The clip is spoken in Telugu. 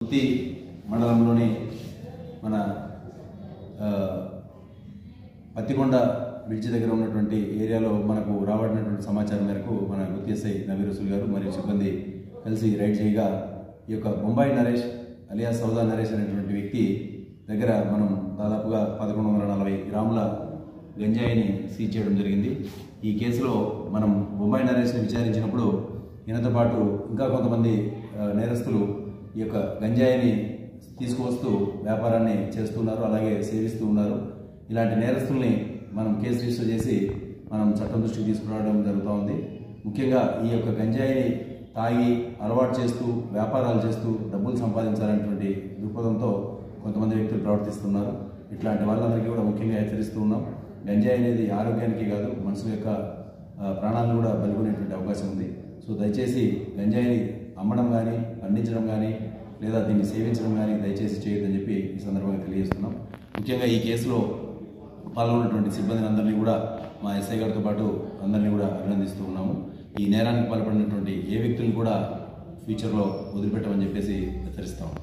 గుత్తి మండలంలోని మన పత్తికొండ బ్రిడ్జి దగ్గర ఉన్నటువంటి ఏరియాలో మనకు రాబడినటువంటి సమాచారం మేరకు మన గుత్తి ఎస్ఐ నవీర్ రసూల్ గారు మరియు సిబ్బంది కలిసి రైడ్ చేయగా ఈ యొక్క బొంబాయి నరేష్ అలియాస్ సౌదా నరేష్ అనేటువంటి వ్యక్తి దగ్గర మనం దాదాపుగా 1140 గ్రాముల గంజాయిని సీజ్ చేయడం జరిగింది. ఈ కేసులో మనం బొంబాయి నరేష్ని విచారించినప్పుడు ఈయనతో పాటు ఇంకా కొంతమంది నేరస్తులు ఈ యొక్క గంజాయిని తీసుకువస్తూ వ్యాపారాన్ని చేస్తున్నారు, అలాగే సేవిస్తూ ఉన్నారు. ఇలాంటి నేరస్తుల్ని మనం కేసు రిజిస్టర్ చేసి మనం చట్టం దృష్టికి తీసుకురావడం జరుగుతూ ఉంది. ముఖ్యంగా ఈ యొక్క గంజాయిని తాగి అలవాటు చేస్తూ వ్యాపారాలు చేస్తూ డబ్బులు సంపాదించాలనేటువంటి దృక్పథంతో కొంతమంది వ్యక్తులు ప్రవర్తిస్తున్నారు. ఇట్లాంటి వాళ్ళందరికీ కూడా ముఖ్యంగా హెచ్చరిస్తూ ఉన్నాం. గంజాయి అనేది ఆరోగ్యానికి కాదు, మనుషుల యొక్క ప్రాణాలను కూడా బలిగొనేటువంటి అవకాశం ఉంది. సో దయచేసి గంజాయిని అమ్మడం కానీ, పండించడం కానీ, లేదా దీన్ని సేవించడం కానీ దయచేసి చేయొద్దని చెప్పి ఈ సందర్భంగా తెలియజేస్తున్నాం. ముఖ్యంగా ఈ కేసులో పాల్గొన్నటువంటి సిబ్బందిని అందరినీ కూడా మా ఎస్ఐ గారితో పాటు అందరినీ కూడా అభినందిస్తూ ఉన్నాము. ఈ నేరానికి పాల్పడినటువంటి ఏ వ్యక్తులను కూడా ఫ్యూచర్లో వదిలిపెట్టమని చెప్పేసి హెచ్చరిస్తాము.